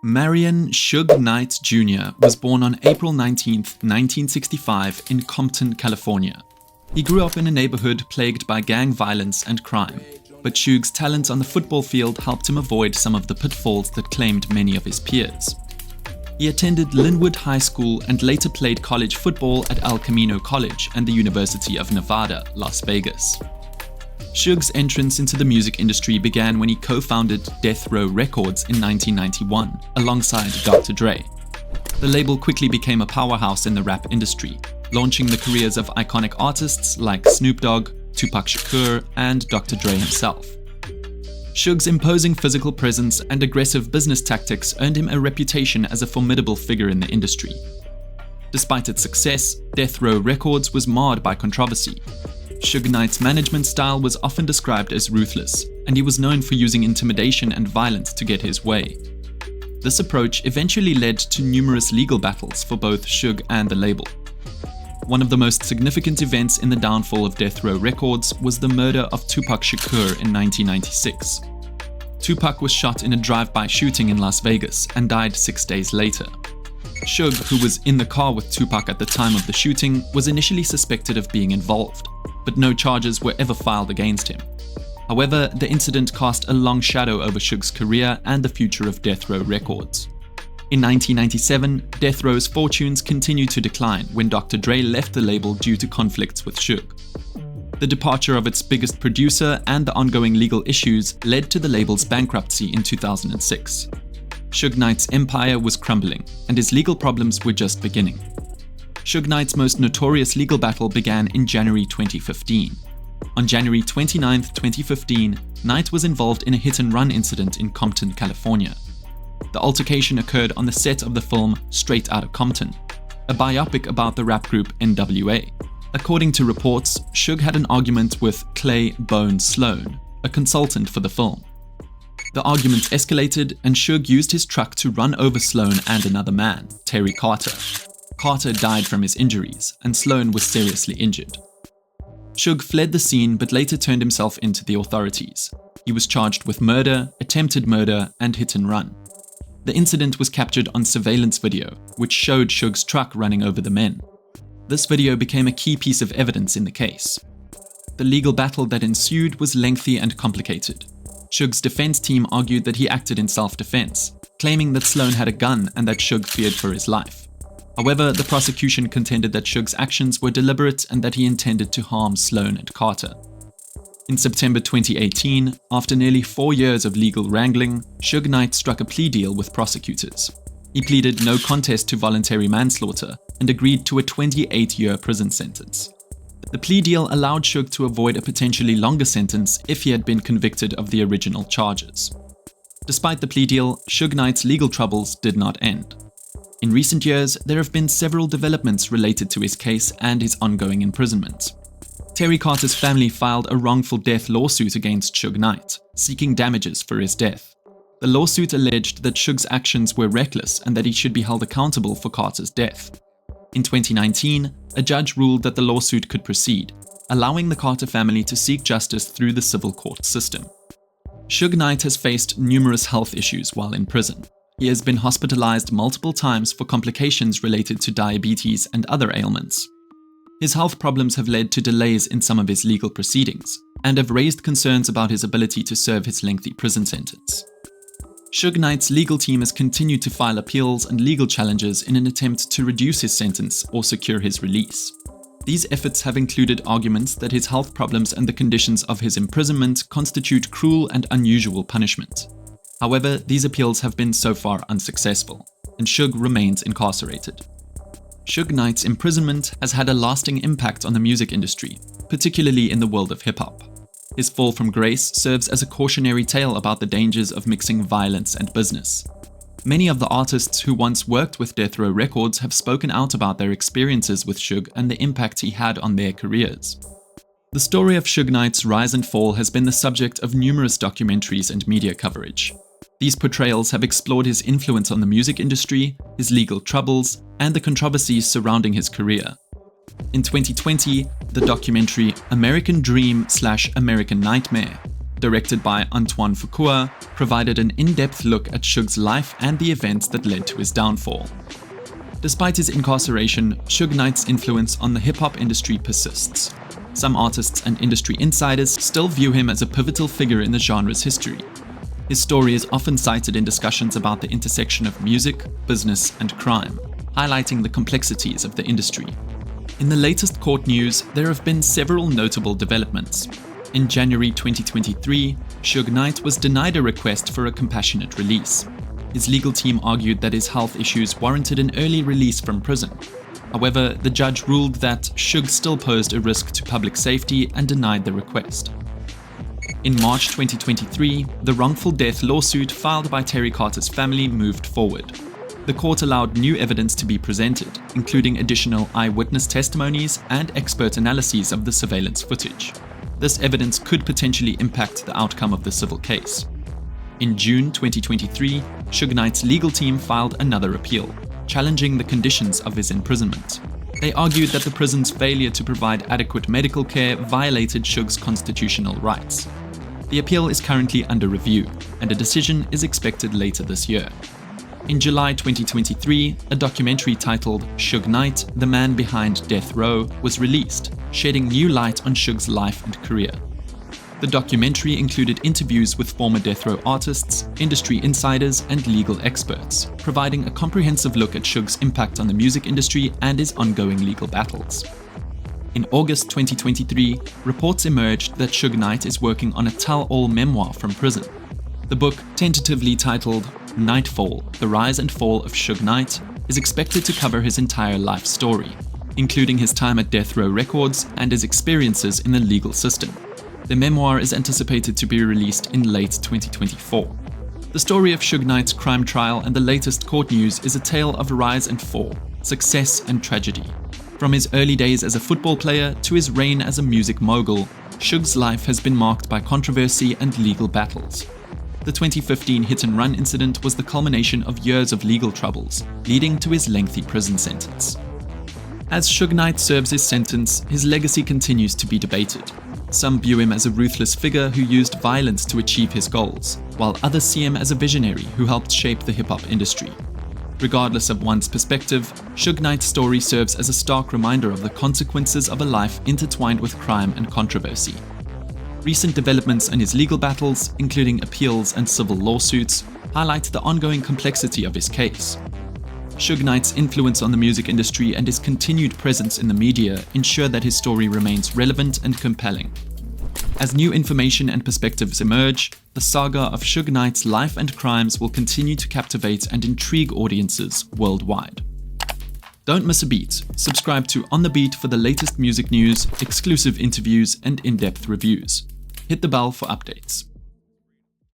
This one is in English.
Marion Suge Knight Jr. was born on April 19, 1965 in Compton, California. He grew up in a neighborhood plagued by gang violence and crime, but Suge's talent on the football field helped him avoid some of the pitfalls that claimed many of his peers. He attended Lynwood High School and later played college football at Camino College and the University of Nevada, Las Vegas. Suge's entrance into the music industry began when he co-founded Death Row Records in 1991, alongside Dr. Dre. The label quickly became a powerhouse in the rap industry, launching the careers of iconic artists like Snoop Dogg, Tupac Shakur, and Dr. Dre himself. Suge's imposing physical presence and aggressive business tactics earned him a reputation as a formidable figure in the industry. Despite its success, Death Row Records was marred by controversy. Suge Knight's management style was often described as ruthless, and he was known for using intimidation and violence to get his way. This approach eventually led to numerous legal battles for both Suge and the label. One of the most significant events in the downfall of Death Row Records was the murder of Tupac Shakur in 1996. Tupac was shot in a drive-by shooting in Las Vegas and died 6 days later. Suge, who was in the car with Tupac at the time of the shooting, was initially suspected of being involved, but no charges were ever filed against him. However, the incident cast a long shadow over Suge's career and the future of Death Row Records. In 1997, Death Row's fortunes continued to decline when Dr. Dre left the label due to conflicts with Suge. The departure of its biggest producer and the ongoing legal issues led to the label's bankruptcy in 2006. Suge Knight's empire was crumbling, and his legal problems were just beginning. Suge Knight's most notorious legal battle began in January 2015. On January 29, 2015, Knight was involved in a hit-and-run incident in Compton, California. The altercation occurred on the set of the film Straight Outta Compton, a biopic about the rap group NWA. According to reports, Suge had an argument with Clay Bone Sloan, a consultant for the film. The argument escalated, and Suge used his truck to run over Sloan and another man, Terry Carter. Carter died from his injuries, and Sloan was seriously injured. Suge fled the scene but later turned himself into the authorities. He was charged with murder, attempted murder, and hit and run. The incident was captured on surveillance video, which showed Suge's truck running over the men. This video became a key piece of evidence in the case. The legal battle that ensued was lengthy and complicated. Suge's defense team argued that he acted in self-defense, claiming that Sloan had a gun and that Suge feared for his life. However, the prosecution contended that Suge's actions were deliberate and that he intended to harm Sloan and Carter. In September 2018, after nearly 4 years of legal wrangling, Suge Knight struck a plea deal with prosecutors. He pleaded no contest to voluntary manslaughter and agreed to a 28-year prison sentence. The plea deal allowed Suge to avoid a potentially longer sentence if he had been convicted of the original charges. Despite the plea deal, Suge Knight's legal troubles did not end. In recent years, there have been several developments related to his case and his ongoing imprisonment. Terry Carter's family filed a wrongful death lawsuit against Suge Knight, seeking damages for his death. The lawsuit alleged that Suge's actions were reckless and that he should be held accountable for Carter's death. In 2019, a judge ruled that the lawsuit could proceed, allowing the Carter family to seek justice through the civil court system. Suge Knight has faced numerous health issues while in prison. He has been hospitalized multiple times for complications related to diabetes and other ailments. His health problems have led to delays in some of his legal proceedings, and have raised concerns about his ability to serve his lengthy prison sentence. Suge Knight's legal team has continued to file appeals and legal challenges in an attempt to reduce his sentence or secure his release. These efforts have included arguments that his health problems and the conditions of his imprisonment constitute cruel and unusual punishment. However, these appeals have been so far unsuccessful, and Suge remains incarcerated. Suge Knight's imprisonment has had a lasting impact on the music industry, particularly in the world of hip-hop. His fall from grace serves as a cautionary tale about the dangers of mixing violence and business. Many of the artists who once worked with Death Row Records have spoken out about their experiences with Suge and the impact he had on their careers. The story of Suge Knight's rise and fall has been the subject of numerous documentaries and media coverage. These portrayals have explored his influence on the music industry, his legal troubles, and the controversies surrounding his career. In 2020, the documentary American Dream / American Nightmare directed by Antoine Fuqua, provided an in-depth look at Suge's life and the events that led to his downfall. Despite his incarceration, Suge Knight's influence on the hip-hop industry persists. Some artists and industry insiders still view him as a pivotal figure in the genre's history. His story is often cited in discussions about the intersection of music, business, and crime, highlighting the complexities of the industry. In the latest court news, there have been several notable developments. In January 2023, Suge Knight was denied a request for a compassionate release. His legal team argued that his health issues warranted an early release from prison. However, the judge ruled that Suge still posed a risk to public safety and denied the request. In March 2023, the wrongful death lawsuit filed by Terry Carter's family moved forward. The court allowed new evidence to be presented, including additional eyewitness testimonies and expert analyses of the surveillance footage. This evidence could potentially impact the outcome of the civil case. In June 2023, Suge Knight's legal team filed another appeal, challenging the conditions of his imprisonment. They argued that the prison's failure to provide adequate medical care violated Suge's constitutional rights. The appeal is currently under review, and a decision is expected later this year. In July 2023, a documentary titled Suge Knight, The Man Behind Death Row was released, shedding new light on Suge's life and career. The documentary included interviews with former death row artists, industry insiders, and legal experts, providing a comprehensive look at Suge's impact on the music industry and his ongoing legal battles. In August 2023, reports emerged that Suge Knight is working on a tell-all memoir from prison. The book, tentatively titled Nightfall: The Rise and Fall of Suge Knight, is expected to cover his entire life story, including his time at Death Row Records and his experiences in the legal system. The memoir is anticipated to be released in late 2024. The story of Suge Knight's crime trial and the latest court news is a tale of rise and fall, success and tragedy. From his early days as a football player to his reign as a music mogul, Suge's life has been marked by controversy and legal battles. The 2015 hit-and-run incident was the culmination of years of legal troubles, leading to his lengthy prison sentence. As Suge Knight serves his sentence, his legacy continues to be debated. Some view him as a ruthless figure who used violence to achieve his goals, while others see him as a visionary who helped shape the hip-hop industry. Regardless of one's perspective, Suge Knight's story serves as a stark reminder of the consequences of a life intertwined with crime and controversy. Recent developments in his legal battles, including appeals and civil lawsuits, highlight the ongoing complexity of his case. Suge Knight's influence on the music industry and his continued presence in the media ensure that his story remains relevant and compelling. As new information and perspectives emerge, the saga of Suge Knight's life and crimes will continue to captivate and intrigue audiences worldwide. Don't miss a beat. Subscribe to On The Beat for the latest music news, exclusive interviews, and in-depth reviews. Hit the bell for updates.